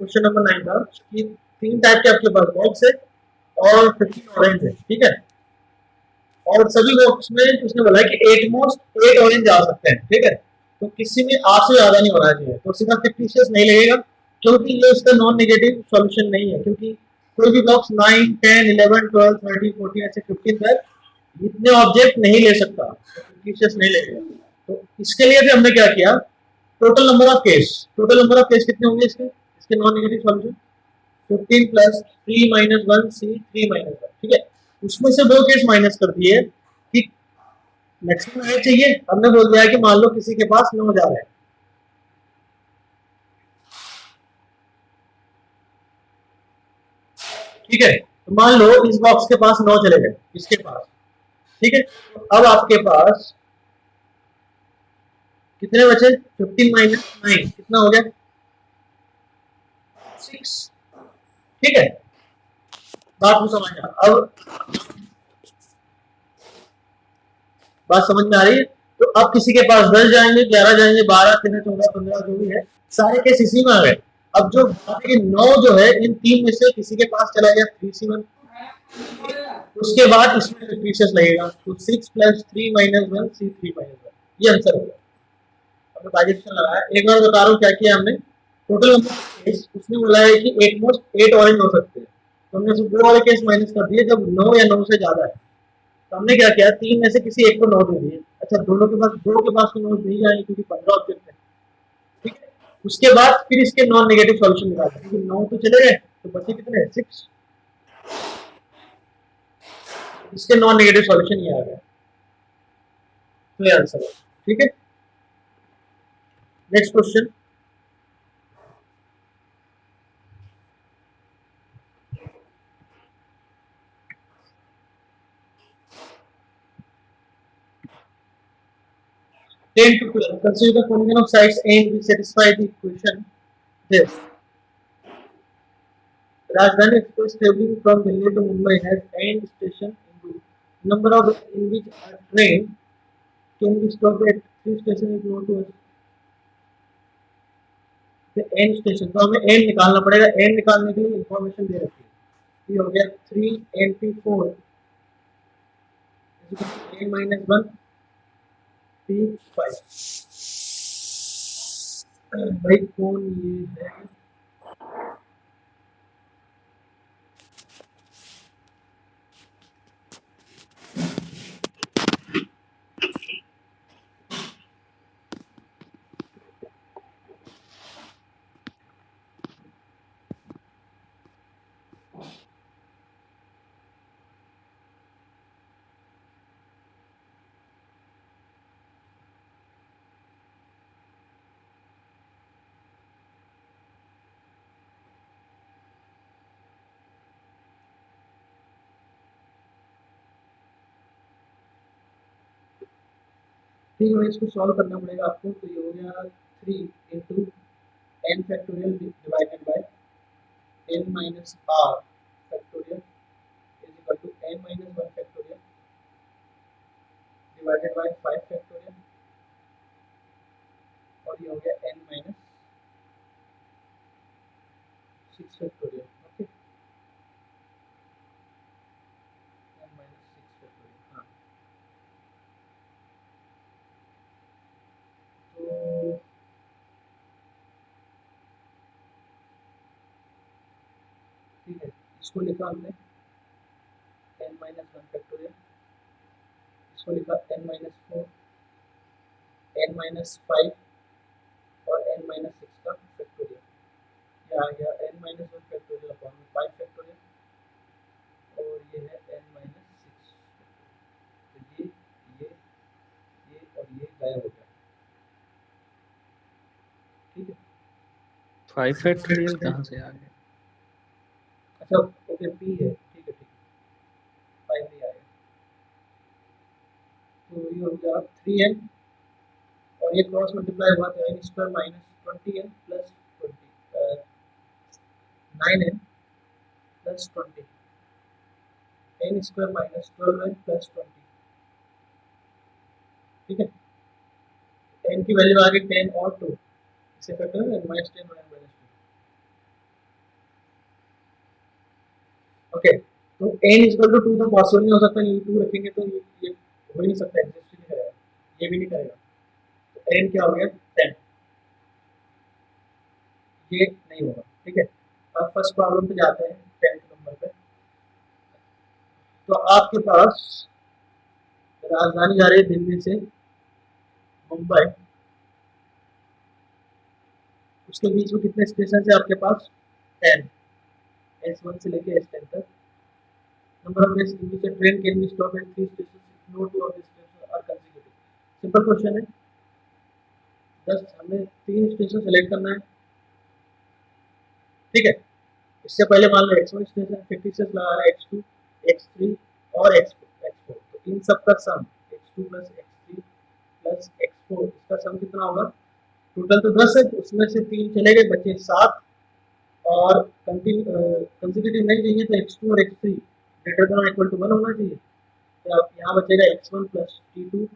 Question number 9 था कि 3 type के आपके पास बॉक्स है और 15 ऑरेंज है, ठीक है। और सभी बॉक्स में उसने बोला है कि 8 मोस्ट 8 ऑरेंज आ सकते हैं, ठीक है। तो किसी में 8 से ज्यादा नहीं होना चाहिए, तो सीधा फिक्टिशियस नहीं लगेगा, क्योंकि ये उसका नॉन नेगेटिव सॉल्यूशन नहीं है, क्योंकि कोई भी बॉक्स 9 10 11 12 13 14 ऐसे 15 तक इतने ऑब्जेक्ट नहीं ले सकता, फिक्टिशियस नहीं लगेगा। तो इसके लिए भी हमने क्या किया, टोटल नंबर ऑफ केस कितने होंगे इसके इसके non negative solution 15 plus 3 minus 1 सी 3 माइनस 1, ठीक है। उसमें से दो केस माइनस कर दिए कि मैक्सिमम है चाहिए, हमने बोल दिया कि मान लो किसी के पास 9 जा रहा है, ठीक है। तो मान लो इस बॉक्स के पास 9 चले गए, इसके पास, ठीक है। तो अब आपके पास कितने बचे, 15 माइनस 9 कितना हो गया, 6, ठीक है। बात को समझना, अब बात समझ में आ रही है। तो अब किसी के पास 10 जाएंगे, 11 जाएंगे, 12 13 14 15 जो भी है, सारे केस इसी में आ गए। अब जो बाकी 9 जो है, इन तीन में से किसी के पास चला गया 3C1, उसके बाद इसमें फिक्टिशियस लगेगा, तो 6 प्लस 3 माइनस 1 C3 माइनस 1, ये आंसर होगा। हमने बाइजेक्शन लगाया, एक बार बता रहा हूँ क्या किया हमने। टोटल केस उसने बोला है कि 8 मोस्ट 8 ऑरेंज हो सकते हैं, तो हमने सिर्फ दो वाले केस माइनस कर दिए जब 9 या 9 से ज्यादा है। तो हमने क्या किया, तीन में से किसी एक को 9 दे दिए। अच्छा, दोनों के पास, दो के पास तो 9 नहीं जाएंगे क्योंकि 15 ऑब्जेक्ट है, ठीक है। उसके बाद फिर इसके नॉन नेगेटिव सॉल्यूशन निकालते हैं, क्योंकि 9 तो चले गए, तो बचे कितने, 6। इसके नॉन नेगेटिव सॉल्यूशन ये आ गया, तो ये आंसर है, ठीक है। Next question, ten to 12 consider the combination of sides A and B satisfy the equation this. Rajdhani Express traveling from Delhi to Mumbai has end station in number of in which a train can be stopped at three stations is known to us. The end station, तो हमें end निकालना पड़ेगा, end निकालने के लिए information दे रखी है। ये हो गया 3 n minus 1 p5। भाई कौन ये है, ठीक है। इसको सॉल्व करना पड़ेगा आपको, तो ये हो गया 3 into n factorial divided by n minus r factorial is equal to n minus 1 factorial divided by 5 factorial, और ये हो गया n minus 6 factorial, okay, n minus 6 factorial. हाँ, तो ठीक है, इसको लिखा हमने n माइनस 1 फैक्टोरियल, इसको लिखा n माइनस 4, n माइनस 5 और n माइनस 6 का फैक्टोरियल। ये आ गया n minus 1 factorial upon 5 factorial, और ये है n माइनस 6। तो ये और ये गायब हो गया, ठीक है। 5 फैक्टोरियल कहाँ से आ गया? अच्छा, ओके, p है, ठीक है, ठीक है, 5 नहीं आएगा। तो ये हो गया 3n, और ये क्रॉस मल्टीप्लाई हुआ तो n square minus 20n plus 9n plus 20, n square minus 12n plus 20, ठीक है। n की वैल्यू आ गई 10 और 2, इसे फैक्टर है माइनस 10 और n माइनस 2, ओके, तो n इक्वल टू 2 तो पॉसिबल नहीं हो सकता, ये 2 रखेंगे तो ये हो ही नहीं सकता, एग्जिस्ट ही नहीं करेगा, ये भी नहीं करेगा। तो n क्या हो गया 10, ये नहीं होगा। ठीक है, अब फर्स्ट प्रॉब्लम पे जाते हैं 10th नंबर पे। तो आपके पास राजधानी जा रही है दिल्ली से मुंबई, उसके बीच में कितने स्टेशन है आपके पास 10, S1 से लेके S10 तक। Number of days in which a train can be stop at 3 station if no two of the station are consecutive. Simple question है, जस्ट हमें 3 स्टेशन सेलेक्ट करना है। ठीक है, इससे पहले मान लो x1 स्टेशन 56 लगा रहा है, x2, x3 और x4, तो इन सब का सम x2 plus x3 plus x4, इसका सम कितना होगा? टोटल तो 10 है, उसमें से 3 चले गए, बचे 7, और कंसेक्यूटिव नहीं चाहिए तो x2 और x3 greater than equal to 1 होना चाहिए। तो अब यहाँ बचेगा x1 plus t2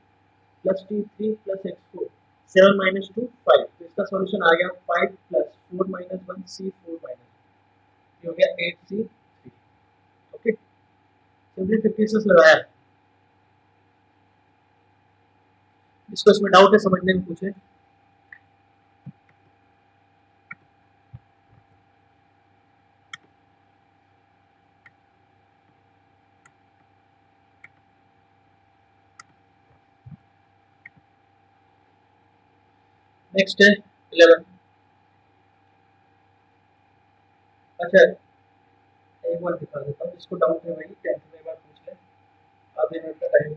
plus t3 plus x4, 7 minus 2 5, तो इसका सॉल्यूशन आ गया 5 प्लस 4 माइनस 1 c4 माइनस, ये हो गया 8c3। ओके, सिंपली 56 लगाया। इसको इसमें डाउट है समझने में पूछे? नेक्स्ट है 11। अच्छा, एक बार दिखा देता हूँ, इसको डाउट है भाई 10th में, एक बार पूछ ले, आधे मिनट का time.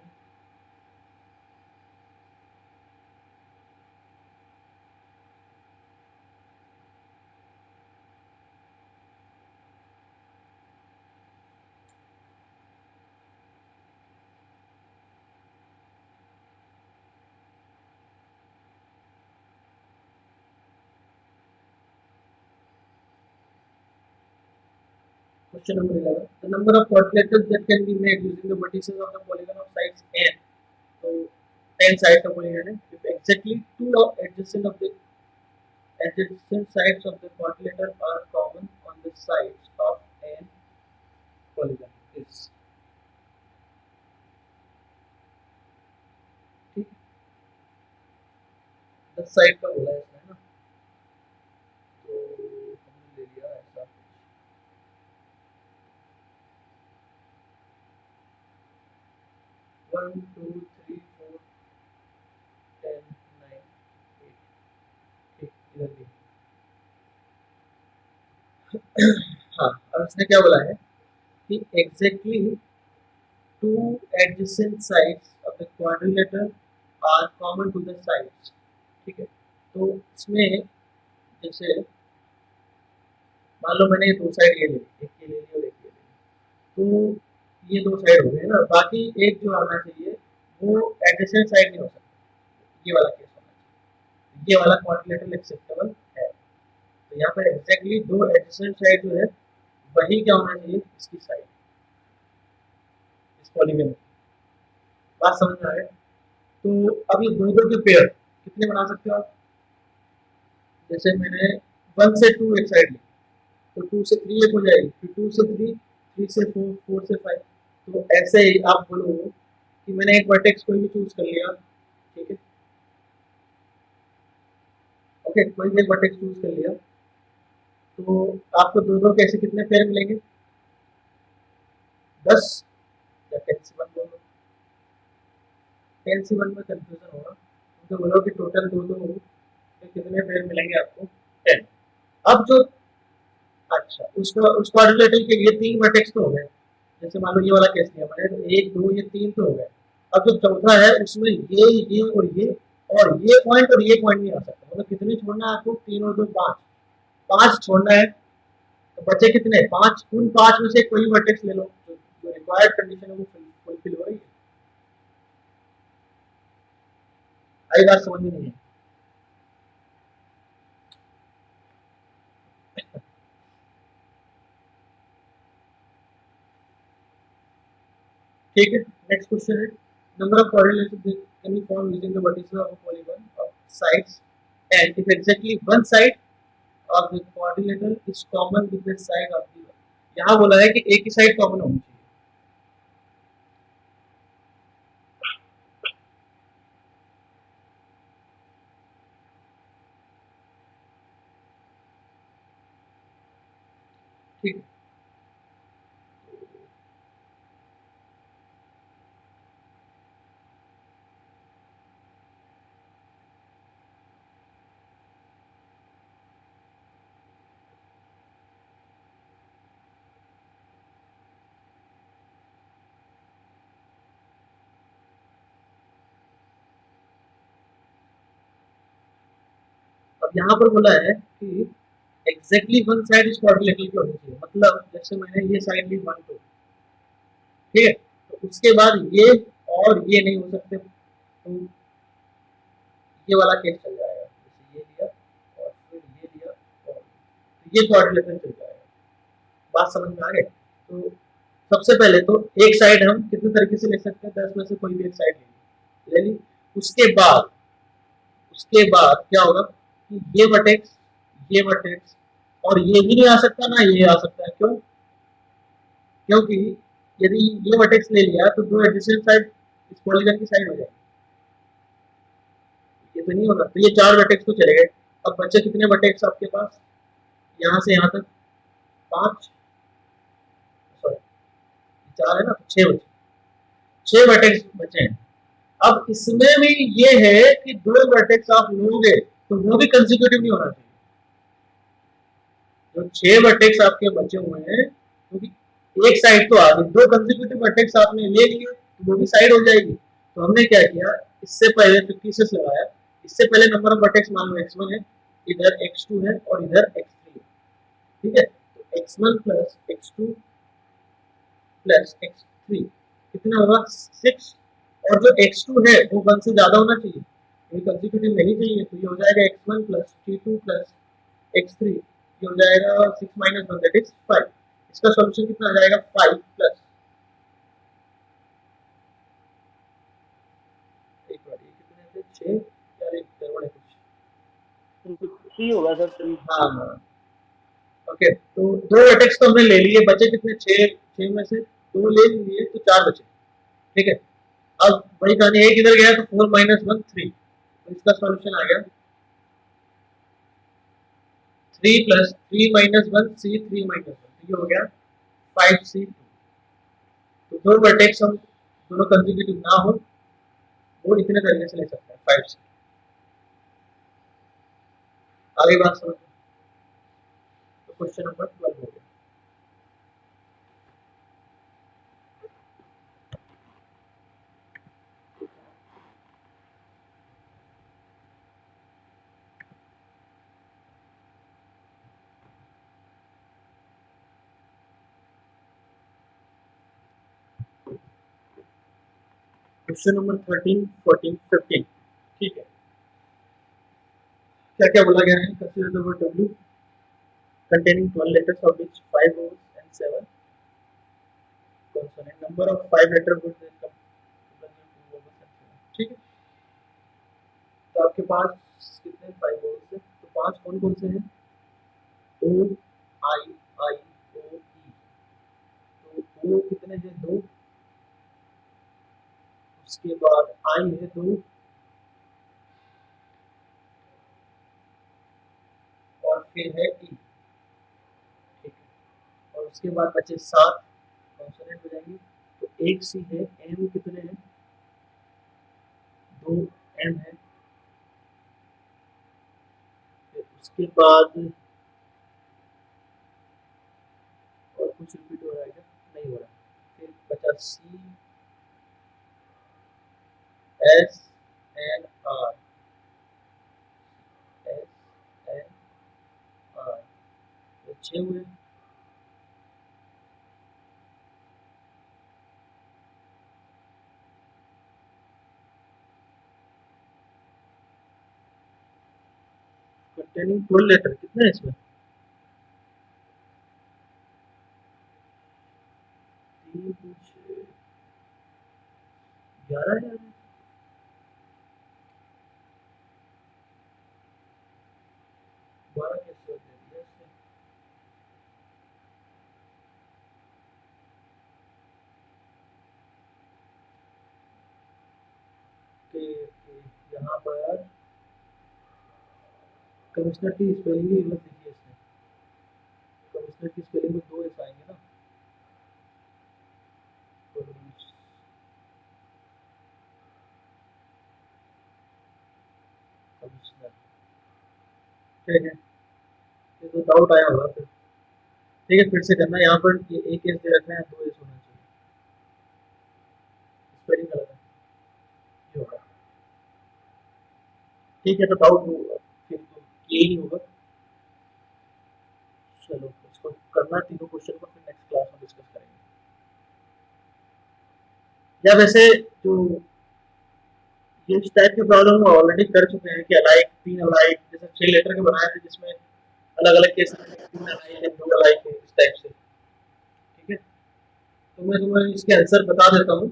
Question number 11. The number of quadrilaterals that can be made using the vertices of the polygon of sides n. So 10 sides का polygon है. If exactly two adjacent sides of the quadrilateral are common on the sides of n polygon is. ठीक, 10 side का बोला है इसमें ना, तो हमने ले लिया ऐसा 1 2 3 4 10 9 8। ठीक, इधर भी। हाँ, अब इसने क्या बोला है कि exactly two adjacent sides of the quadrilateral are common to the sides। ठीक है, तो इसमें जैसे मान लो मैंने दो साइड ये ले ली, एक ये ले ली और एक ये ले ली, तो ये दो साइड हो गए ना, बाकी एक जो आना चाहिए वो एडजेसेंट साइड नहीं हो सकता, ये वाला केस होना चाहिए, ये वाला क्वाड्रिलेटरल एक्सेप्टेबल है। तो यहाँ पर एग्जैक्टली दो एडजेसेंट साइड जो है वही क्या होना चाहिए, इसकी साइड, इस पॉलीगन में। बात समझ में आ गई? तो अब ये दो दो के पेयर कितने बना सकते हो आप? जैसे मैंने 1 से 2 एक साइड ली, तो 2 से 3 एक हो जाएगी, फिर 2 से 3, 3 से 4, 4 से 5। तो ऐसे ही आप बोलो कि मैंने एक वर्टेक्स कोई भी चूज कर लिया। ठीक है, ओके, कोई भी एक वर्टेक्स चूज कर लिया, तो आपको दो दो कैसे कितने पेयर मिलेंगे? 10 या 10 से 1 बोलो, 10 से 1 में कंफ्यूजन होगा, तो बोलो कि टोटल दो दो कितने पेयर मिलेंगे आपको? 10। अब जो, अच्छा, उसका उस क्वाड्रिलेटरल के लिए 3 वर्टेक्स तो हो गए, जैसे मान लो ये वाला केस लिया मैंने, तो 1 2 ये 3 तो हो गए। अब जो चौथा है उसमें ये और ये पॉइंट और ये पॉइंट नहीं आ सकता, मतलब कितने छोड़ना है आपको? 3 और 2 5, 5 छोड़ना है। तो बचे कितने? 5, उन 5 में से कोई वर्टेक्स ले लो, जो रिक्वायर्ड कंडीशन है वो फुलफिल हो रही है। आई बात समझ में नहीं है? ठीक है, नेक्स्ट क्वेश्चन है, number of coordinates can be found using the vertices of a polygon of sides and if exactly one side of the quadrilateral is common with the side of the यहाँ बोला है कि एक ही side common होनी चाहिए। ठीक है, अब यहाँ पर बोला है कि एग्जैक्टली वन साइड इस क्वाड्रिलेटरल की होनी चाहिए, मतलब जैसे मैंने ये साइड ली 1 2, ठीक है, तो उसके बाद ये और ये नहीं हो सकते, तो ये वाला केस चल जाएगा, जैसे ये लिया और फिर ये लिया और तो ये क्वाड्रिलेटरल चल जाएगा। बात समझ में आ गई? तो सबसे पहले तो एक साइड हम कितने तरीके से ले सकते हैं, 10 में से कोई भी एक साइड ले ली। उसके बाद क्या होगा कि ये वर्टेक्स और ये भी नहीं आ सकता ना ये आ सकता है, क्यों? क्योंकि यदि ये वर्टेक्स ले लिया तो दो एडजेसेंट साइड इस पॉलीगन की साइड हो जाएगी, ये तो नहीं होगा, तो ये 4 वर्टेक्स तो चले गए। अब बचे कितने वर्टेक्स आपके पास, यहाँ से यहाँ तक 5, सॉरी 4 है ना, तो 6 बचे, 6 वर्टेक्स बचे हैं। अब इसमें भी ये है कि 2 वर्टेक्स आप लोगे तो वो भी कंसेक्यूटिव नहीं होना चाहिए। जो 6 वर्टेक्स आपके बचे हुए हैं, क्योंकि एक साइड तो आ गई, 2 कंसेक्यूटिव वर्टेक्स आपने ले लिए तो वो भी साइड हो जाएगी। तो हमने क्या किया, इससे पहले 56 लगाया, इससे पहले नंबर ऑफ वर्टेक्स मान लो x1 है, इधर x2 है और इधर x3 है, ठीक है, तो x1 plus x2 plus x3 कितना होगा 6, और जो x2 है वो 1 से ज्यादा होना चाहिए, ये कंसेक्यूटिव नहीं चाहिए, तो ये हो जाएगा x1 plus t2 plus x3, ये हो जाएगा 6 माइनस 1 दैट इज 5। इसका सॉल्यूशन कितना आ जाएगा 5 प्लस, एक बार ये कितने थे 6, यार एक गड़बड़ है कुछ, 3 होगा सर 3। हाँ हाँ, ओके, तो 2 वर्टेक्स तो हमने ले लिए, बचे कितने 6, 6 में से 2 ले लिए तो 4 बचे, ठीक है। अब वही कहानी, एक इधर गया तो 4 माइनस 1 3, तो इसका सॉल्यूशन आ गया 3 प्लस 3 माइनस 1 सी 3 माइनस 1, तो ये हो गया 5c2। तो 2 वर्टेक्स हम दोनों कंसेक्यूटिव ना हो वो इतने तरीके से ले सकते हैं 5 से। आगे बात समझ, तो क्वेश्चन नंबर 12 हो गया। क्वेश्चन नंबर 13 14 15, ठीक है, क्या क्या बोला गया है, consider the word w containing 12 letters of which 5 vowels and 7 consonant, number of 5 letter words and ठीक है। तो आपके पास कितने 5 vowels है, तो 5 कौन कौन से हैं, o i i o e, तो o कितने हैं 2, उसके बाद i है 2 और फिर है e, ठीक है, और उसके बाद बचे 7 कॉन्सोनेंट हो जाएंगे, तो एक सी है, एम कितने हैं 2 एम है, फिर उसके बाद और कुछ रिपीट हो रहा है क्या, नहीं हो रहा, फिर बचा C S N R, S N R, तो 6 हुए। कंटेनिंग 12 लेटर कितने हैं इसमें, 3 6 11 है, 12 कैसे हो गया, कमिश्नर की स्पेलिंग भी यूनिट लिखी है इसमें, कमिश्नर की स्पेलिंग में 2 एस आएंगे ना। कमिश्नर, ठीक है, ये तो डाउट आया होगा फिर। ठीक है, फिर से करना, यहाँ पर ये एक एस दे रखा है, 2 एस होना चाहिए, स्पेलिंग गलत है, ये होगा। ठीक है, तो डाउट फिर तो ये ही नहीं होगा। चलो इसको करना तीनों क्वेश्चन को, फिर नेक्स्ट क्लास में डिस्कस करेंगे। या वैसे जो ये इस टाइप के प्रॉब्लम हम ऑलरेडी कर चुके हैं कि अलाइक, 3 अलाइक, जैसे 6 लेटर के बनाए थे जिसमें अलग अलग केस में 3 अलाइक है, 2 अलाइक है, इस टाइप से। ठीक है, तो मैं तुम्हें इसके आंसर बता देता हूँ।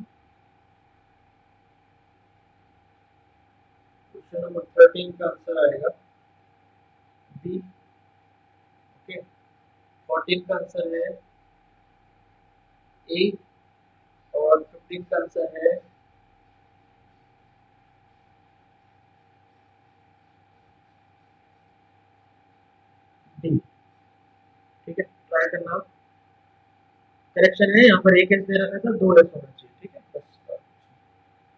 क्वेश्चन नंबर 13 का आंसर आएगा डी। ओके, 14 का आंसर है ए, और 15 का आंसर है डी। ठीक है, ट्राई करना। करेक्शन है यहाँ पर, एक एस दे रखा था, 2 एस होना चाहिए। ठीक है, बस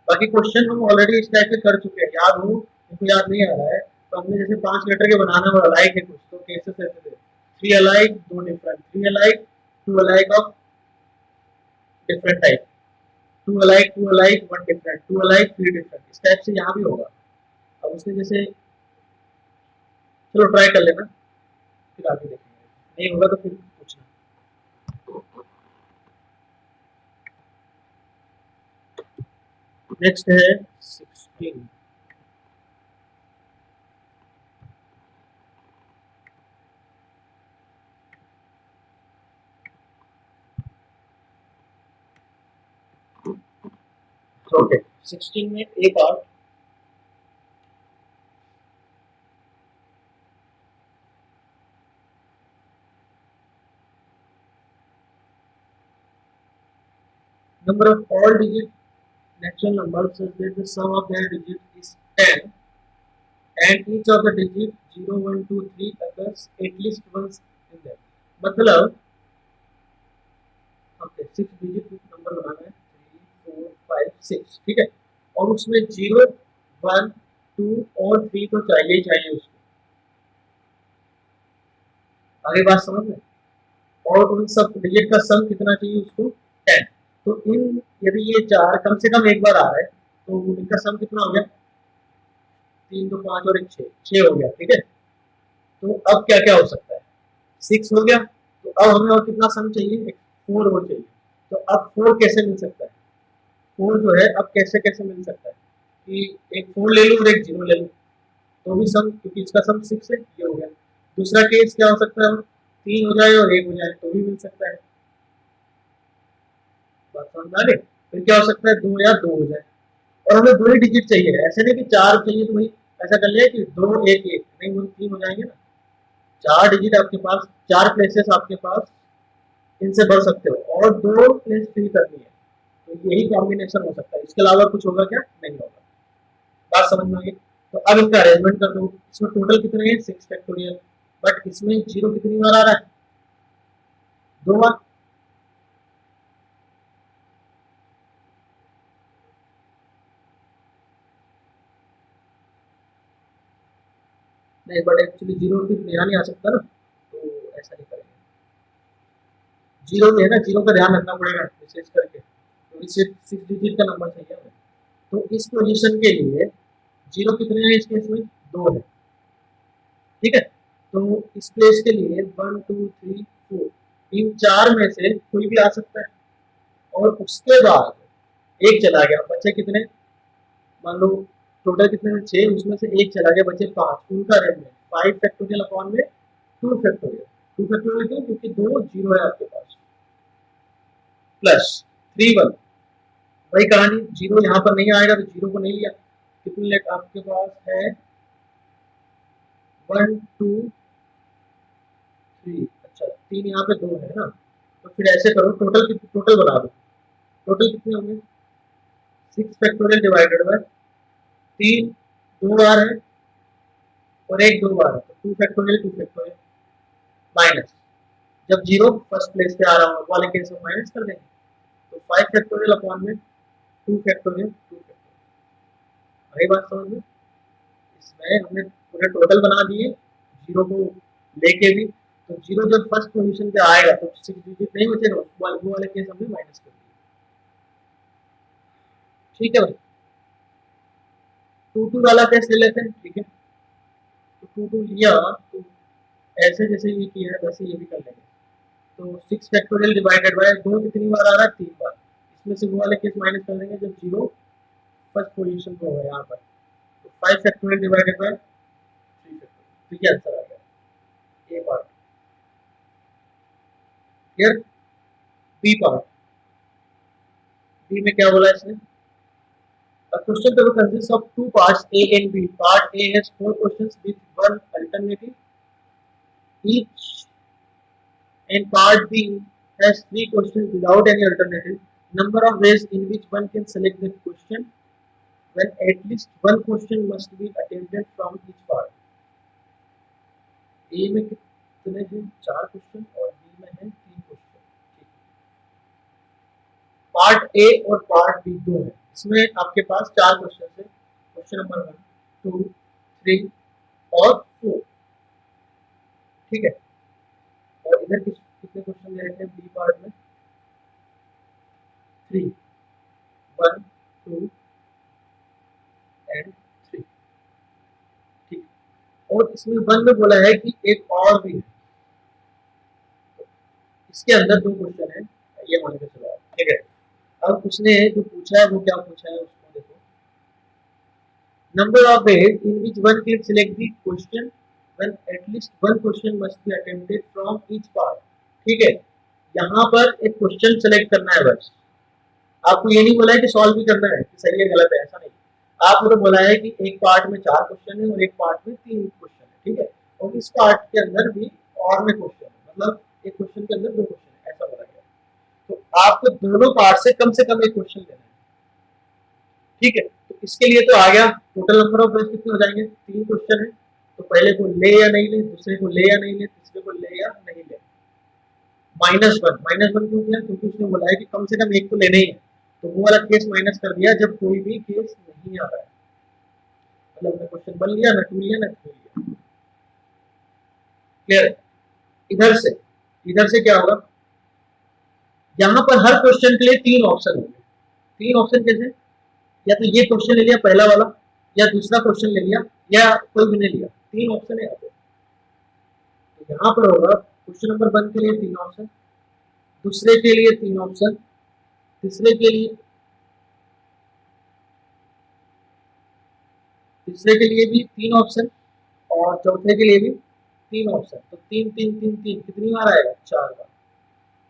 बाकी क्वेश्चन हम ऑलरेडी इस टाइप के कर चुके हैं, याद हो, उनको याद नहीं आ रहा है तो हमने जैसे 5 लेटर के बनाना और अलाइक है कुछ, तो केसेस ऐसे थे, 3 alike, 2 different, 3 alike, 2 alike of different type, 2 alike, 2 alike, 1 different, 2 alike, 3 different, इस टाइप से यहाँ भी होगा। अब उसने जैसे, चलो ट्राई कर लेना, फिर आगे देखेंगे, नहीं होगा तो फिर पूछना। नेक्स्ट है 16। ओके, 16 में एक और number of all digit natural numbers such that the sum of their digit is 10 and each of the digit 0, 1, 2, 3 occurs at least once in them। मतलब ओके, 6 डिजिट नंबर बनाना है, 3, 4, 5, 6, ठीक है, और उसमें 0, 1, 2 और 3 तो चाहिए ही चाहिए उसको। आगे बात समझ में, और उन सब डिजिट का सम कितना चाहिए उसको, 10। तो इन, यदि ये 4 कम से कम एक बार आ रहा है तो इनका सम कितना हो गया, 3 तो 5 और 1 6, 6 हो गया। ठीक है, तो अब क्या क्या हो सकता है, 6 हो गया, तो अब हमें और कितना सम चाहिए, 4 और चाहिए। तो अब 4 कैसे मिल सकता है, 4 जो है अब कैसे कैसे मिल सकता है कि एक 4 ले लूँ और एक 0 ले लूँ तो भी सम, क्योंकि इसका सम 6 है, ये हो गया। दूसरा केस क्या हो सकता है, 3 हो जाए और 1 हो जाए तो भी मिल सकता है। बात समझ आ गई। फिर क्या हो सकता है, 2 या 2 हो जाए, और हमें 2 ही डिजिट चाहिए, ऐसे नहीं कि 4 चाहिए तो भाई ऐसा कर लिया कि 2 1 1, नहीं वो 3 हो जाएंगे ना। 4 डिजिट आपके पास, 4 प्लेसेस आपके पास, इनसे भर सकते हो और 2 प्लेस फिल करनी है, तो यही कॉम्बिनेशन हो सकता है, इसके अलावा कुछ होगा क्या, नहीं होगा। बात समझ में आ गई। तो अब इनका अरेंजमेंट कर दो, इसमें टोटल कितने हैं, 6 फैक्टोरियल, बट इसमें 0 कितनी बार आ रहा है, 2 बार। नहीं, बट एक्चुअली 0 फिर यहाँ नहीं आ सकता ना, तो ऐसा नहीं करेंगे। 0 में है ना, 0 का ध्यान रखना पड़ेगा विशेष करके, तो इसे 6 डिजिट का नंबर चाहिए हमें। तो इस पोजीशन के लिए 0 कितने हैं इस केस में, 2 है। ठीक है, तो इस प्लेस के लिए 1 2 3 4, इन 4 में से कोई भी आ सकता है, और उसके बाद एक चला गया, बचे कितने, मान लो टोटल कितने में 6, उसमें से एक चला गया, बचे 5, उनका अरेंजमेंट 5 फैक्टोरियल अपॉन में 2 फैक्टोरियल। 2 फैक्टोरियल क्यों, क्योंकि 2 0 है आपके पास, प्लस 3 1, वही कहानी, 0 यहाँ पर नहीं आएगा तो 0 को नहीं लिया, कितने लेट आपके पास है, 1 2 3, अच्छा 3 यहाँ पे 2 है ना, तो फिर ऐसे करो, टोटल टोटल बना दो, टोटल कितने होंगे, 6 फैक्टोरियल डिवाइडेड बाय 3, 2 बार है और एक 2 बार है, तो 2 फैक्टोरियल 2 फैक्टोरियल माइनस, जब जीरो फर्स्ट प्लेस पे आ रहा हो वाले केस में माइनस कर देंगे, तो 5 फैक्टोरियल अपॉन में 2 फैक्टोरियल 2 फैक्टोरियल। वही बात समझ में, इसमें हमने पूरे टोटल बना दिए जीरो को लेके भी, तो जीरो जब फर्स्ट पोजीशन पे आएगा तो 6 डिजिट नहीं बचेगा, वो वाले केस हमने माइनस कर दिए। ठीक है भाई, 2 2 वाला केस ले लेते हैं। ठीक है, तो 2 2 लिया, तो ऐसे जैसे ये किया है वैसे ये भी कर लेंगे। तो 6 फैक्टोरियल डिवाइडेड बाय 2 कितनी बार आ रहा है, 3 बार, इसमें से वो वाले केस माइनस कर देंगे जब जीरो फर्स्ट पोजीशन पे होगा यहाँ पर। तो 5 फैक्टोरियल डिवाइडेड बाय 3 फैक्टोरियल, तो ये आंसर आ गया A part. Clear. B part, B में क्या बोला इसने, a question paper consists of two parts A and B. Part A has 4 questions with one alternative each, and part B has 3 questions without any alternative. Number of ways in which one can select the question, when at least one question must be attempted from each part. A में कितने हैं, 4 question, और B में है 3 question. Part A और part B दो है, इसमें आपके पास 4 क्वेश्चन है, क्वेश्चन नंबर 1 2 3 और 4। ठीक है, और इधर कितने क्वेश्चन दे रखे हैं बी पार्ट में, 3 1 2 एंड 3। ठीक, और इसमें वन में बोला है कि एक और भी है, इसके अंदर 2 क्वेश्चन है, ये मान के चलो। ठीक है, अब उसने जो पूछा है वो क्या पूछा है उसको देखो। Number of ways in which one can select the question when at least one question must be attempted from each part। ठीक है, यहाँ पर एक क्वेश्चन सेलेक्ट करना है बस, आपको ये नहीं बोला है कि सॉल्व भी करना है कि सही है गलत है, ऐसा नहीं। आपको तो बोला है कि एक पार्ट में 4 क्वेश्चन है और एक पार्ट में 3 क्वेश्चन है। ठीक है, और इस पार्ट के अंदर भी और में क्वेश्चन है, मतलब एक क्वेश्चन के अंदर 2 क्वेश्चन है, ऐसा बोला गया। तो आपको दोनों पार्ट से कम एक क्वेश्चन लेना है। ठीक है, तो इसके लिए तो आ गया, टोटल नंबर ऑफ वेज कितने हो जाएंगे, 3 क्वेश्चन है, तो पहले को ले या नहीं ले, दूसरे को ले या नहीं ले, तीसरे को ले या नहीं ले। माइनस वन क्यों किया, क्योंकि उसने बोला है कि कम से कम एक तो लेना ही है, तो वो वाला केस माइनस कर दिया जब कोई भी केस नहीं आ रहा है, मतलब हमने क्वेश्चन 1 लिया ना 2 लिया ना 3 लिया। क्लियर। इधर से क्या होगा, यहाँ पर हर क्वेश्चन के लिए 3 ऑप्शन होंगे। 3 ऑप्शन कैसे, या तो ये क्वेश्चन ले लिया पहला वाला, या दूसरा क्वेश्चन ले लिया, या कोई भी नहीं लिया, 3 ऑप्शन है यहाँ पे। तो यहाँ पर होगा क्वेश्चन नंबर 1 के लिए 3 ऑप्शन, दूसरे के लिए 3 ऑप्शन, तीसरे के लिए भी 3 ऑप्शन, और चौथे के लिए भी 3 ऑप्शन। तो 3 3 3 3 कितनी बार आएगा, 4 बार।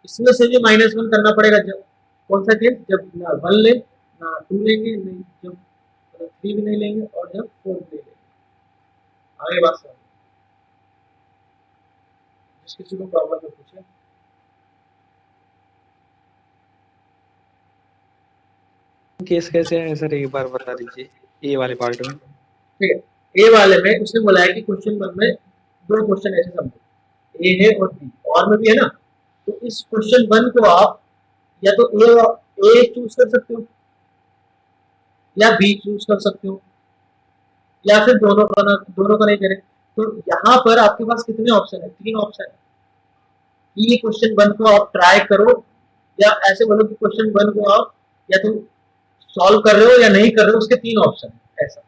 इसमें से भी -1 करना पड़ेगा, जब कौन सा केस, जब ना 1 ले ना 2 लेंगे, नहीं जब 3 भी नहीं लेंगे और जब 4 भी नहीं लेंगे। आगे बात समझ, जिस किसी को प्रॉब्लम है पूछे। केस कैसे है सर, एक बार बता दीजिए ये वाले पार्ट में। ठीक है, ए वाले में उसने बोला है कि क्वेश्चन 1 में 2 क्वेश्चन ऐसे समझो, ए है और बी, और में भी है ना, तो इस क्वेश्चन 1 को आप या तो ए चूज कर सकते हो, या बी चूज कर सकते हो, या फिर दोनों का नहीं करें। तो यहाँ पर आपके पास कितने ऑप्शन है, 3 ऑप्शन है कि ये क्वेश्चन 1 को आप ट्राई करो, या ऐसे बोलो कि क्वेश्चन 1 को आप या तो सॉल्व कर रहे हो या नहीं कर रहे हो, उसके 3 ऑप्शन है। ऐसा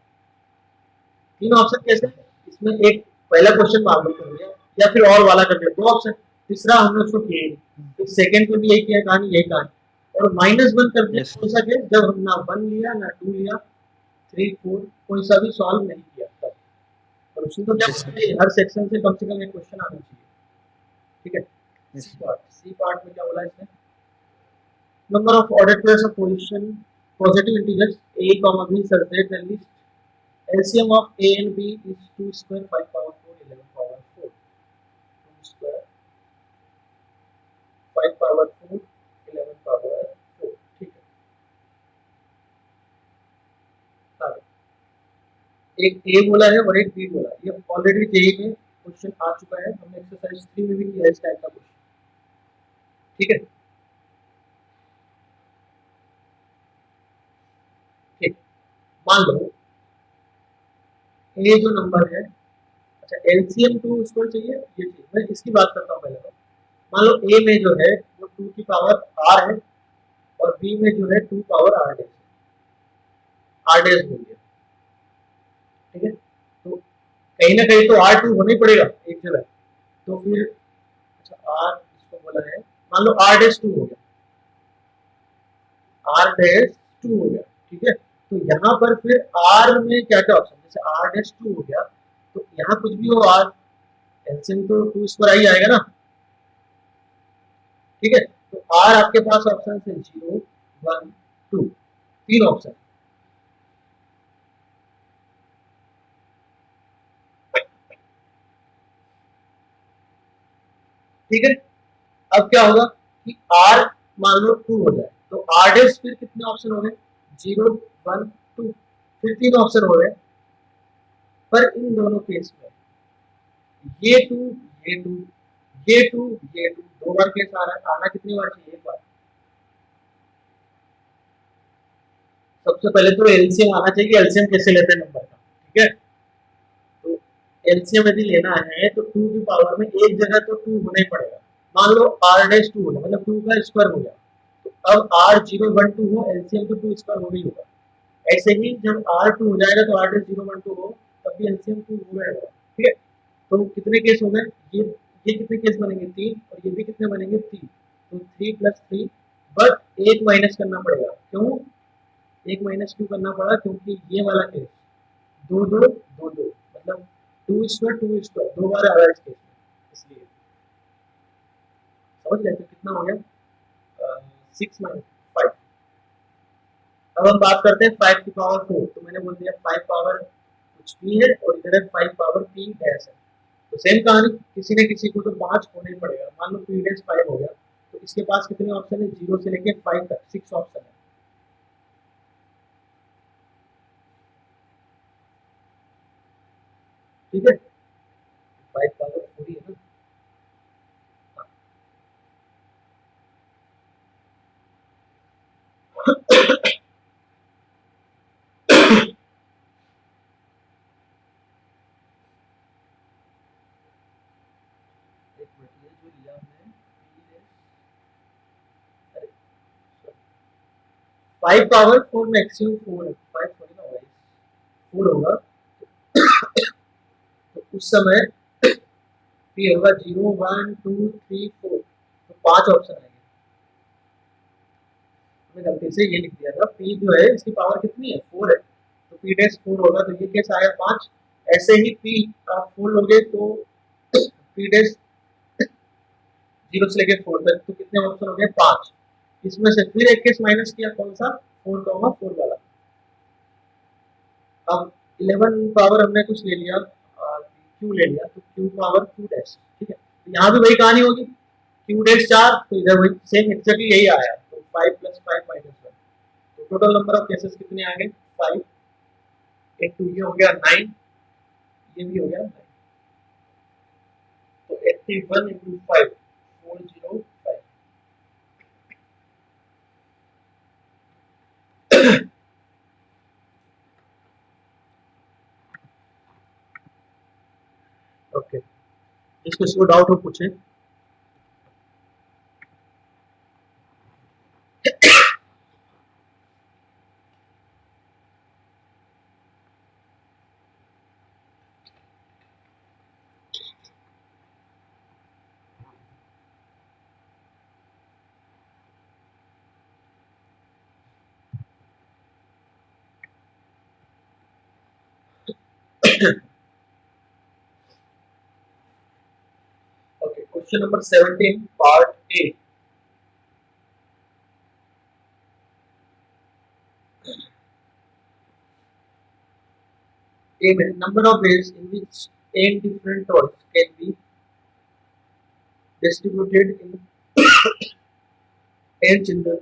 3 ऑप्शन कैसे, इसमें एक पहला क्वेश्चन मान लो कर लिया, या फिर और वाला कर लिया, 2 ऑप्शन, तीसरा हमने उसको किया ही, तो सेकंड में भी यही किया, कहानी यही कहानी। और -1 कर दिया यस कौन सा केस, जब हम ना 1 लिया ना 2 लिया 3 4 कोई सा भी सॉल्व नहीं किया तब। और उसमें तो यस क्या हर सेक्शन से कम एक क्वेश्चन आना चाहिए। ठीक है, यस। सी पार्ट में क्या बोला इसने, number of order pairs of position positive integers a comma b separate the list, LCM of a and b is 2 square 5 power 4 11 power 4, 2 square 5 power 4 11 power 4। ठीक है, एक ए बोला है और एक बी बोला है। ये ऑलरेडी जेई में क्वेश्चन आ चुका है, हमने एक्सरसाइज 3 में भी किया इस टाइप का क्वेश्चन। ठीक है, ठीक। मान लो ये जो नंबर है, अच्छा एलसीएम टू इसको चाहिए, ये चाहिए, मैं इसकी बात करता हूँ पहले। तो मान लो ए में जो है वो 2 की पावर आर है और बी में जो है 2 power R dash, R dash बोल दिया। ठीक है, तो कहीं ना कहीं तो आर टू होना ही पड़ेगा एक जगह। तो फिर अच्छा आर इसको बोला है, मान लो आर डैश टू हो गया, आर डैश टू हो गया। ठीक है, तो यहाँ पर फिर आर में क्या क्या ऑप्शन, जैसे आर डैश टू हो गया तो यहाँ कुछ भी हो आर, एलसीएम तो टू स्क्वायर ही आएगा ना। ठीक है, तो आर आपके पास ऑप्शन है 0 1 2, तीन ऑप्शन। ठीक है, अब क्या होगा कि आर मान लो टू हो जाए तो आर डैश फिर कितने ऑप्शन हो गए, 0 1 2, फिर तीन ऑप्शन हो गए। पर इन दोनों केस में ये टू ये टू ये टू ये टू दो बार केस आ रहा है, आना कितनी बार चाहिए, एक बार। सबसे पहले तो एलसीएम आना चाहिए, एलसीएम कैसे लेते हैं नंबर का। ठीक है, तो एलसीएम यदि लेना है तो टू की पावर में एक जगह तो टू होना ही पड़ेगा। मान लो आर डैश टू होगा मतलब टू का स्क्वायर हो गया, तो अब आर 0 1 2 हो, एलसीएम तो टू स्क्वायर हो गई होगा। ऐसे ही जब आर टू हो जाएगा तो आर डैश 0 1 2 हो, तब भी एलसीएम टू हो जाएगा। ठीक है, तो कितने केस हो गए, ये कितने केस बनेंगे, तीन, और ये भी कितने बनेंगे, तीन। तो 3 + 3, बट एक माइनस करना पड़ेगा, क्यों एक माइनस क्यों करना पड़ा, क्योंकि ये वाला केस दो दो दो दो मतलब टू स्क्वायर दो बार आ रहा है इस केस में, इसलिए समझ गए। तो कितना हो गया, 6 - 5। अब हम बात करते हैं 5 की पावर 4, तो मैंने बोल दिया 5 पावर कुछ भी है और इधर है 5 पावर p डैश है। तो सेम कहानी, किसी न किसी को तो 5 होना ही पड़ेगा। मान लो p डैश 5 हो गया, तो इसके पास कितने ऑप्शन है, 0 से लेके 5 तक 6 ऑप्शन है। ठीक है, 5 पावर पूरी है ना। एक मिनट, ये जो लिया हमने p डैश, अरे 5 पावर 4 मैक्सिमम 4 है, 5 थोड़ी ना होगा, 4 होगा। तो उस समय p होगा 0 1 2 3 4, तो 5 ऑप्शन आएंगे। मैंने गलती से ये लिख दिया था, p जो है इसकी पावर कितनी है, 4 है, तो p डैश 4 होगा, तो ये कैसे आया 5। ऐसे ही p आप 4 लोगे तो p डैश 0 से लेके 4 तक, तो कितने ऑप्शन हो गए, 5। इसमें से फिर एक केस माइनस किया, कौन सा, 4 वाला। अब 11 पावर हमने कुछ ले लिया, क्यू ले लिया, तो क्यू पावर क्यू डैश। ठीक है, तो यहाँ भी वही कहानी होगी, क्यू डैश 4, तो इधर वही सेम एक्जेक्टली यही आया, तो 5 + 5 - 1, तो टोटल नंबर ऑफ केसेस कितने आ गए, 5। एक टू ये हो गया 9, ये भी हो गया 9, तो 81 × 5 405। ओके, इसको इसको डाउट हो पूछे। Okay, question number 17 part A. A number of ways in which 10 different toys can be distributed in 10 children.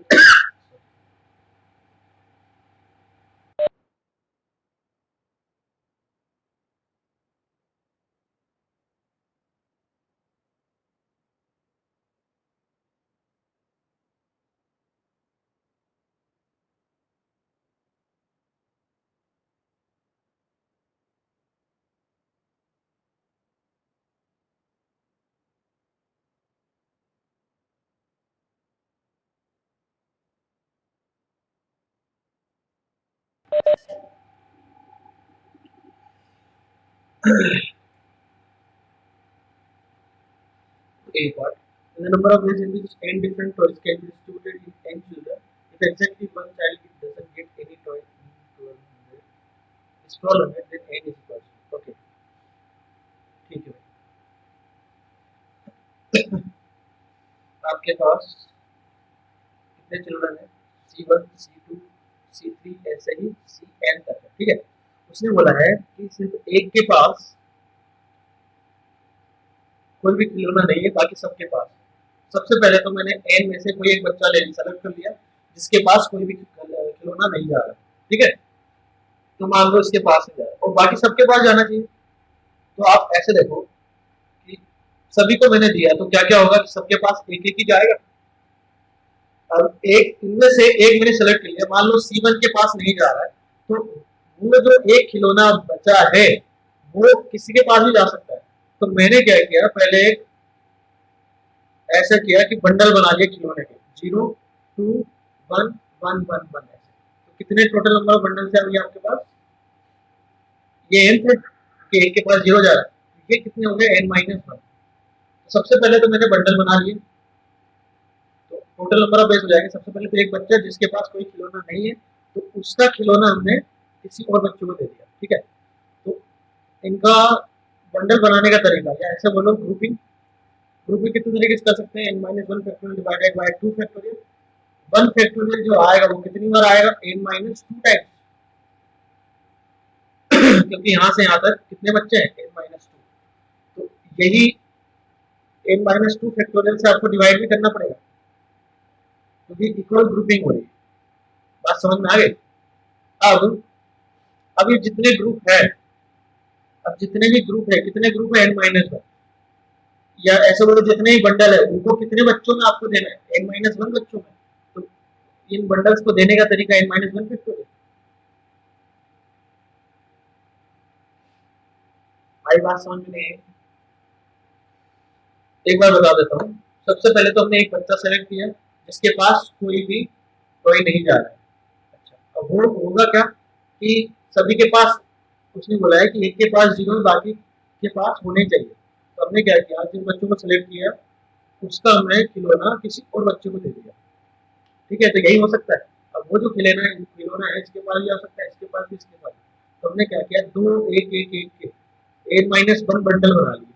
A part. In the number of ways in which n different toys can be distributed in n children, if exactly one child doesn't get any toy in 1200, is 1200, then n is equal to. Okay, ठीक है भाई। आपके पास कितने children है? C1, C2, C3 ऐसे ही Cn तक है, ठीक है। उसने बोला है कि सिर्फ एक के पास कोई भी खिलौना नहीं है, बाकी सबके पास है। सबसे पहले तो मैंने n में से कोई एक बच्चा ले सेलेक्ट कर लिया जिसके पास कोई भी खिलौना नहीं जा रहा, ठीक है। तो मान लो इसके पास ही जा रहा है और बाकी सबके पास जाना चाहिए। तो आप ऐसे देखो कि सभी को मैंने दिया तो क्या क्या होगा कि सबके पास एक एक ही जाएगा। अब एक इनमें से एक मैंने सेलेक्ट कर लिया, मान लो C1 के पास नहीं जा रहा है, तो वो जो एक खिलौना बचा है वो किसी के पास भी जा सकता है। तो मैंने क्या किया, पहले ऐसा किया कि बंडल बना लिया खिलौने के 0, 2, 1, 1, 1, 1 ऐसे। तो कितने टोटल नंबर ऑफ बंडल से आ गया आपके पास? ये n थे कि एक के पास 0 जा रहा है, ये कितने हो गए n-1। तो सबसे पहले तो मैंने बंडल बना लिए, तो टोटल नंबर ऑफ बेस हो जाएंगे। सबसे पहले तो एक बच्चा जिसके पास कोई खिलौना नहीं है तो उसका खिलौना हमने किसी और बच्चों को दे दिया, ठीक है। तो इनका बंडल बनाने का तरीका या ऐसे बोलो ग्रुपिंग। ग्रुपिंग कितने तरीके से कर सकते हैं? n-1 factorial divided bye 2 factorial. 1 factorial जो आएगा वो कितनी बार आएगा? n-2 टाइम्स, क्योंकि यहाँ से यहाँ तक कितने बच्चे हैं? n-2। तो यही n-2 फैक्टोरियल से आपको डिवाइड भी करना पड़ेगा क्योंकि इक्वल ग्रुपिंग हो रही है। बात समझ में आ गई? अब ये जितने ग्रुप है, अब जितने भी ग्रुप है, कितने ग्रुप है? n-1, या ऐसे बोलो जितने ही बंडल है उनको कितने बच्चों में आपको देना है? n-1 बच्चों में। तो इन बंडल्स को देने का तरीका n-1 फैक्टोरियल। भाई बात समझ में नहीं? एक बार बता देता हूँ। सबसे पहले तो हमने एक बच्चा सेलेक्ट किया जिसके पास कोई भी टॉय नहीं जा रहा है। अच्छा, अब वो होगा क्या कि सभी के पास, उसने बोला है कि एक के पास 0 है, बाकी के पास होने चाहिए। तो हमने क्या किया, जिन बच्चों को सिलेक्ट किया उसका हमने खिलौना किसी और बच्चे को दे दिया, ठीक है। तो यही हो सकता है। अब वो जो खिलौना है इसके पास भी आ सकता है, इसके पास भी, इसके पास। तो हमने क्या किया, 2 1 1 1 के n-1 बंडल बना लिए।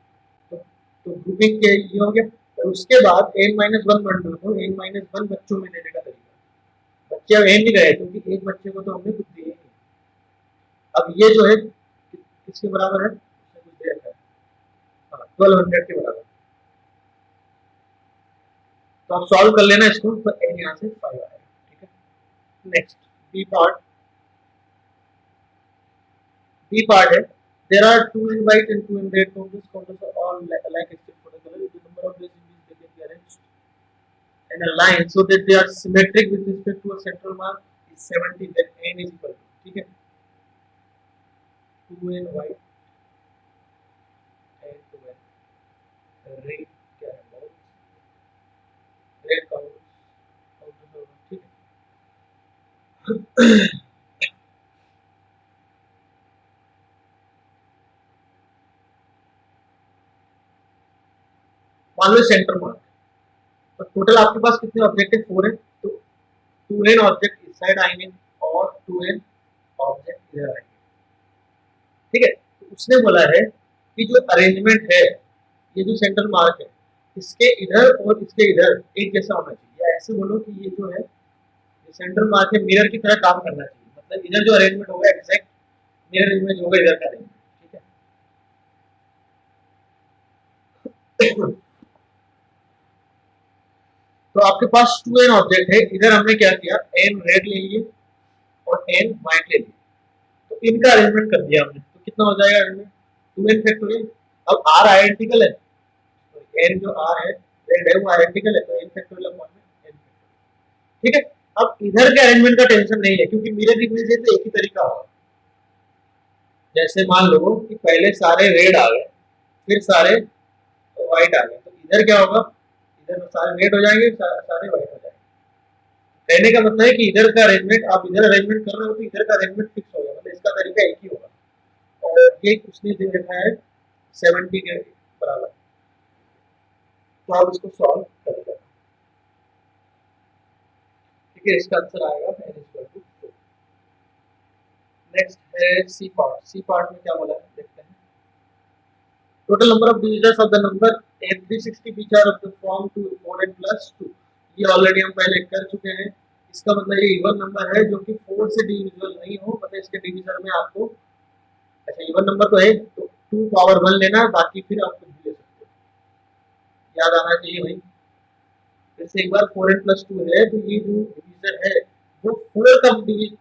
तो ग्रुपिंग के ये हो गया। और उसके बाद n-1 बंडल को n-1 बच्चों में देने का तरीका। बच्चे अब नहीं रहे क्योंकि एक बच्चे को तो हमने कुछ दिए नहीं। अब ये जो है किसके बराबर है? उसने कुछ दे रखा है, हाँ 1200 के बराबर। तो आप सॉल्व कर लेना इसको, तो n यहाँ से 5 आएगा, ठीक है। Next B part. B part है, there are 2 in white and 2 in red counters. Counters are all alike except for the color. The number of ways in which they can be arranged in a line so that they are symmetric with respect to a central mark is 70. Then n is equal to, ठीक है, 2 in white and 2 in red, क्या है red counters, ठीक है। मान लो centre mark, तो total आपके पास कितने ऑब्जेक्ट है? 4 है। तो 2n ऑब्जेक्ट इस साइड आएंगे और 2n ऑब्जेक्ट इधर आएंगे, ठीक है। तो उसने बोला है कि जो अरेंजमेंट है, ये जो सेंटर मार्क है इसके इधर और इसके इधर एक जैसा होना चाहिए। या ऐसे बोलो कि ये जो है ये सेंटर मार्क है, मिरर की तरह काम करना चाहिए। मतलब इधर जो अरेंजमेंट होगा एग्जैक्ट मिरर इमेज होगा इधर का अरेंजमेंट, ठीक है। तो आपके पास 2n ऑब्जेक्ट है, इधर हमने क्या किया, n रेड ले लिए और n व्हाइट ले लिए। तो इनका अरेंजमेंट कर दिया हमने। तो कितना हो जाएगा अरेंजमेंट? 2n factorial. अब r आइडेंटिकल है, तो n जो r है रेड है वो आइडेंटिकल है, तो n factorial upon n factorial, ठीक है। अब इधर के अरेंजमेंट का टेंशन नहीं है क्योंकि मिरर इमेज है तो एक ही तरीका होगा। जैसे मान लो कि पहले सारे रेड आ गए फिर सारे व्हाइट आ गए, तो इधर क्या होगा, इधर सारे रेड हो जाएंगे, सारे व्हाइट हो जाएंगे। कहने का मतलब है कि इधर का अरेंजमेंट, आप इधर अरेंजमेंट कर रहे हो तो इधर का अरेंजमेंट फिक्स होगा, मतलब इसका तरीका एक ही होगा। और ये उसने दे रखा है 70 के बराबर, तो आप इसको सॉल्व करेंगे। ठीक है, इसका आंसर आएगा n इक्वल टू 4। नेक्स्ट है सी पार्ट। सी पार्ट में क्या बोला है देखते हैं। Total number of digits of the number 360 which are of the form 2 4 and plus 2। ये ऑलरेडी हम पहले कर चुके हैं। इसका मतलब ये इवन नंबर है जो कि 4 से डिविजिबल नहीं हो, मतलब इसके डिवीजन में आपको, अच्छा इवन नंबर तो है तो 2 पावर 1 लेना है, बाकी फिर आप कुछ भी ले सकते हो, याद आना चाहिए भाई। फिर से एक बार 4 and plus 2 है तो ये जो डिवीजन है वो 4 का डिवीजन,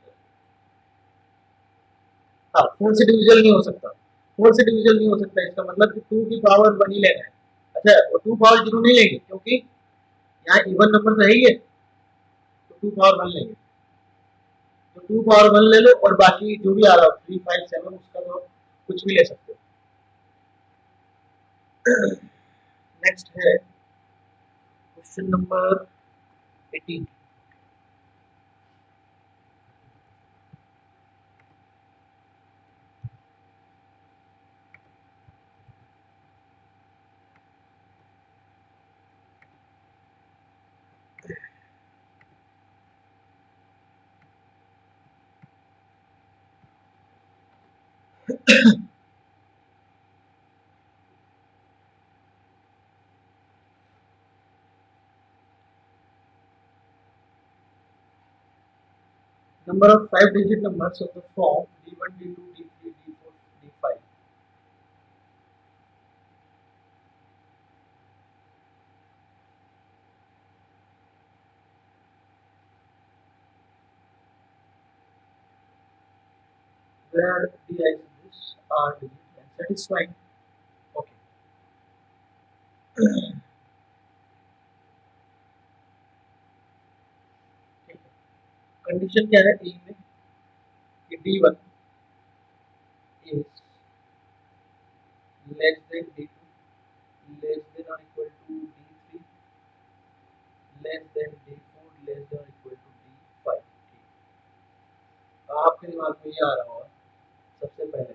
हाँ 4 से डिविजल नहीं हो सकता, 4 से डिविजल नहीं हो सकता, इसका मतलब कि 2 की पावर 1 ही लेना है। अच्छा, और 2 पावर 0 नहीं लेंगे क्योंकि यहाँ इवन नंबर तो है ही है, तो 2 पावर 1 लेंगे। तो 2 पावर 1 ले लो और बाकी जो भी आ रहा हो 3 5 7 उसका तो कुछ भी ले सकते हो। नेक्स्ट है question number 18। Number of 5 digit numbers of the form D1 D2 D3 D4 D5 where D is this are digit and satisfying। Okay, condition क्या है ए में कि D1 is less than D2 less than or equal to D3 less than D4 less than or equal to D5। आपके दिमाग में ये आ रहा होगा सबसे पहले,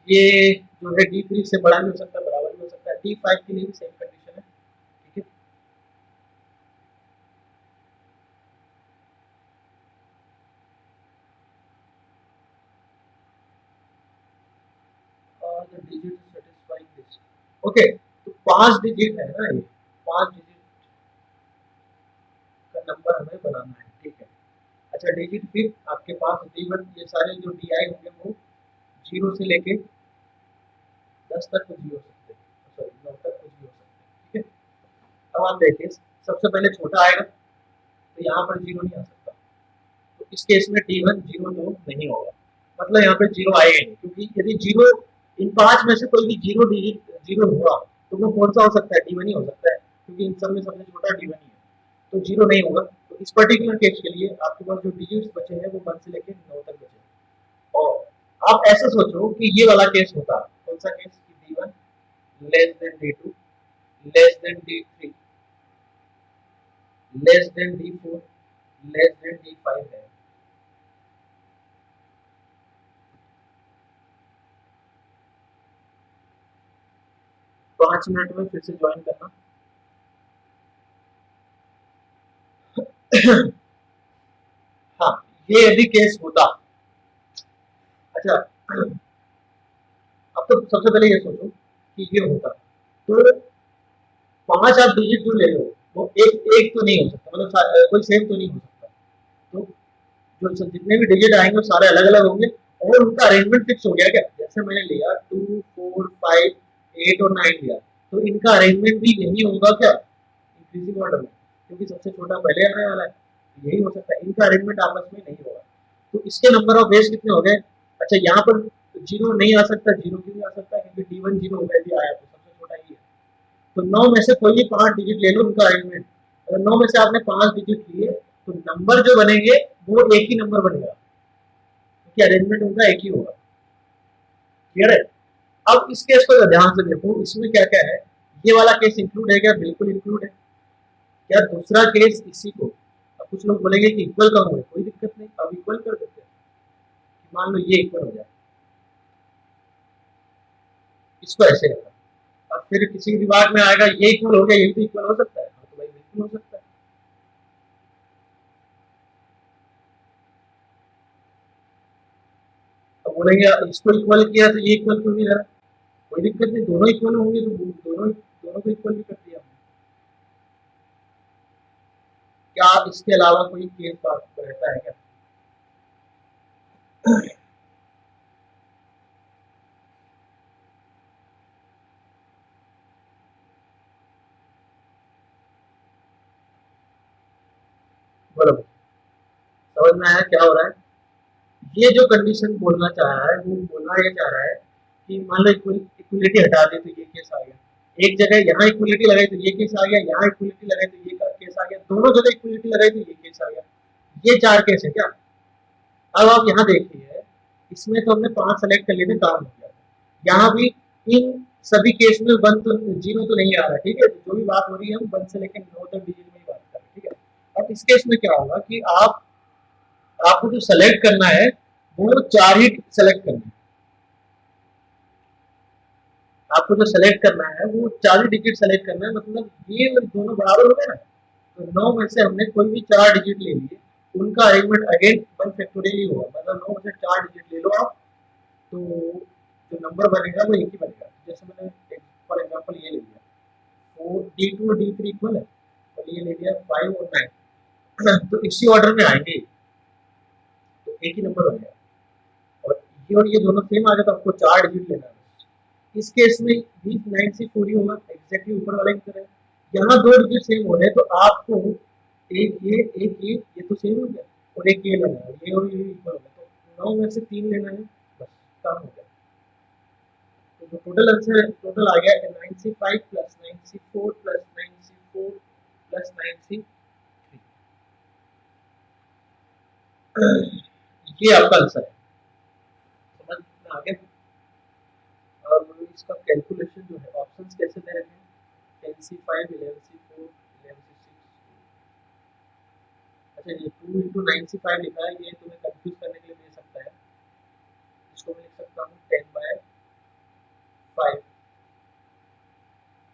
ये जो है D3 से बड़ा भी हो सकता है, बराबर भी हो सकता है, D5 के लिए भी सेम कंडीशन है। ठीक है, और the digit is satisfying this। Okay, तो 5 डिजिट है ना, ये 5 डिजिट का नंबर हमें बनाना है। ठीक है, अच्छा डिजिट फिर आपके पास D1 ये सारे जो DI होंगे वो 0 से लेके 10 तक कुछ भी हो सकते हैं, सॉरी 9 तक कुछ भी हो सकते हैं। ठीक है, अब आप देखिए सबसे पहले छोटा आएगा तो यहाँ पर 0 नहीं आ सकता, तो इस केस में D1 0 तो नहीं होगा, मतलब यहाँ पे 0 आएगा नहीं, क्योंकि यदि 0 इन 5 में से कोई भी 0 डिजिट 0 हुआ तो वो कौन सा हो सकता है, D1 ही हो सकता है, क्योंकि इन सब में सबसे छोटा D1 ही है, तो 0 नहीं होगा। तो इस पर्टिकुलर केस के लिए आपके पास जो डिजिट्स बचे हैं वो 1 से लेकर 9 तक बचे हैं। और आप ऐसा सोचो कि ये वाला केस होता, कौन सा केस, कि D1 less than D2 less than D3 less than D4 less than D5 है। 5 मिनट में फिर से ज्वाइन करना। हाँ, ये यदि केस होता, अच्छा अब तो सबसे पहले ये सोचो कि ये होता तो 5 आप डिजिट जो ले लो वो एक एक तो नहीं हो सकता, मतलब कोई सेम तो नहीं हो सकता, तो जो जितने भी डिजिट आएंगे वो सारे अलग अलग होंगे और उनका अरेंजमेंट फिक्स हो गया क्या, जैसे मैंने लिया 2 4 5 8 और 9 लिया, तो इनका अरेंजमेंट भी यही होगा क्या, इंक्रीजिंग ऑर्डर में, क्योंकि सबसे छोटा पहले आने वाला है, तो यही हो सकता है, इनका अरेंजमेंट आपस में नहीं होगा। तो इसके नंबर ऑफ बेस कितने हो गए, अच्छा यहाँ पर 0 नहीं आ सकता, 0 क्यों नहीं आ सकता, क्योंकि D1 0 ऑलरेडी आया तो सबसे छोटा ही है। तो 9 में से कोई भी 5 डिजिट ले लो उनका अरेंजमेंट, अगर 9 में से आपने 5 डिजिट लिए तो नंबर जो बनेंगे वो एक ही नंबर बनेगा, क्योंकि अरेंजमेंट उनका एक ही होगा। क्लियर है। अब इस केस को ध्यान से देखो, इसमें क्या क्या है, ये वाला केस इंक्लूड है क्या, बिल्कुल इंक्लूड है। क्या दूसरा केस इसी को, अब कुछ लोग बोलेंगे कि इक्वल कम हो, कोई दिक्कत नहीं, अब इक्वल कर देते हैं। मान लो ये इक्वल हो जाए, इसको ऐसे रखा, अब फिर किसी दिमाग में आएगा ये इक्वल हो गया, ये भी तो इक्वल हो सकता है, हाँ तो भाई बिल्कुल हो सकता है। अब बोलेंगे इसको इक्वल किया तो ये इक्वल क्यों नहीं रहा, कोई दिक्कत नहीं, दोनों इक्वल होंगे तो दोनों दोनों को इक्वल भी कर दिया हमने। क्या इसके अलावा कोई केस बात रहता है क्या? बोलो, समझ में आया क्या हो रहा है? ये जो कंडीशन बोलना चाह रहा है वो बोलना ये चाह रहा है कि मान लो इक्वलिटी हटा दी तो ये केस आ गया, एक जगह यहाँ इक्वलिटी लगाई तो ये केस आ गया, यहाँ इक्वलिटी लगाई तो ये केस आ गया, दोनों जगह इक्वलिटी लगाई तो ये केस आ गया। ये 4 केस है क्या? अब आप यहाँ देखिए, इसमें तो हमने 5 सेलेक्ट कर लिए थे, काम हो गया। यहाँ भी इन सभी केस में 1 तो 0 तो नहीं आ रहा, ठीक है, जो भी बात हो रही है हम 1 से लेकर 9 तक डिजिट में ही बात कर रहे हैं, ठीक है। अब इस केस में क्या होगा कि आपको जो सेलेक्ट करना है वो 4 ही सेलेक्ट करना है, आपको जो सेलेक्ट करना है वो 4 ही डिजिट सेलेक्ट करना है, मतलब ये दोनों बराबर हो गए ना, तो 9 में से हमने कोई भी 4 डिजिट ले लिए, उनका अरेंजमेंट अगेन 1 फैक्टोरियल ही होगा, मतलब 9 में से 4 डिजिट ले लो आप, तो जो नंबर बनेगा वो एक ही बनेगा। जैसे मैंने फॉर एग्जांपल ये ले लिया, तो D2 और D3 इक्वल है, और ये ले लिया 5 और 9, तो इसी ऑर्डर में आएंगे, तो एक ही नंबर बनेगा, और ये दोनों सेम आ गए तो आपको 4 डिजिट लेना है। इस केस में भी 9 से पूरी होगा एग्जैक्टली ऊपर वाले की तरह, यहाँ 2 डिजिट सेम हो रहे हैं तो आपको एक ये तो सेम हो गया, और एक ये लेना है, ये और ये इक्वल हो गया, तो 9 में से 3 लेना है, बस काम हो गया। तो जो टोटल आंसर है, टोटल आ गया 9C5 plus 9C4 plus 9C4 plus 9C3, ये आपका आंसर है, समझ में आ गया? और इसका कैलकुलेशन जो है, ऑप्शंस कैसे दे रखे हैं, 10C5 11C4 11C6, अच्छा ये 2 इंटू 9C5 लिखा है, ये तुम्हें कंफ्यूज करने के लिए दे सकता है, इसको मैं लिख सकता हूँ 10/5,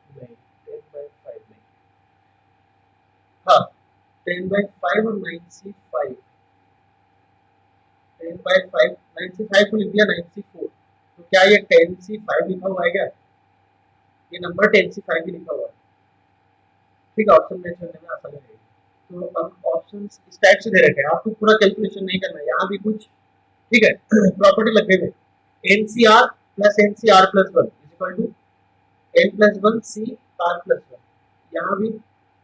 नहीं 10/5 नहीं, हाँ 10/5 और 9C5, 10/5 9C5 को लिख दिया 9C4, तो क्या ये 10C5 लिखा हुआ है क्या? ये नंबर 10C5 ही लिखा हुआ है, ठीक है, ऑप्शन मैच करने में आसानी रहेगी। तो अब ऑप्शन इस टाइप से दे रखे हैं, आपको पूरा कैलकुलेशन नहीं करना है, यहाँ भी कुछ, ठीक है, प्रॉपर्टी लगे हुए, NCR plus NCR plus 1 equal to N+1 CR+1, यहाँ भी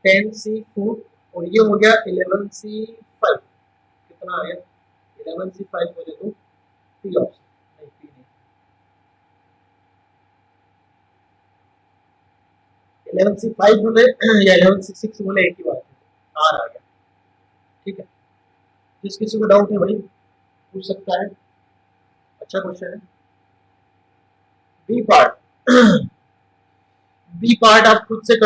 10C4, और ये हो गया 11C5, कितना आ गया 11C5 बोले तो P ऑप्शन, नहीं P नहीं, 11C5 बोले या 11C6 बोले एक ही बात है, R आ गया, ठीक है। जिस किसी को डाउट है भाई पूछ सकता है, अच्छा क्वेश्चन है। बी पार्ट, बी पार्ट आप खुद से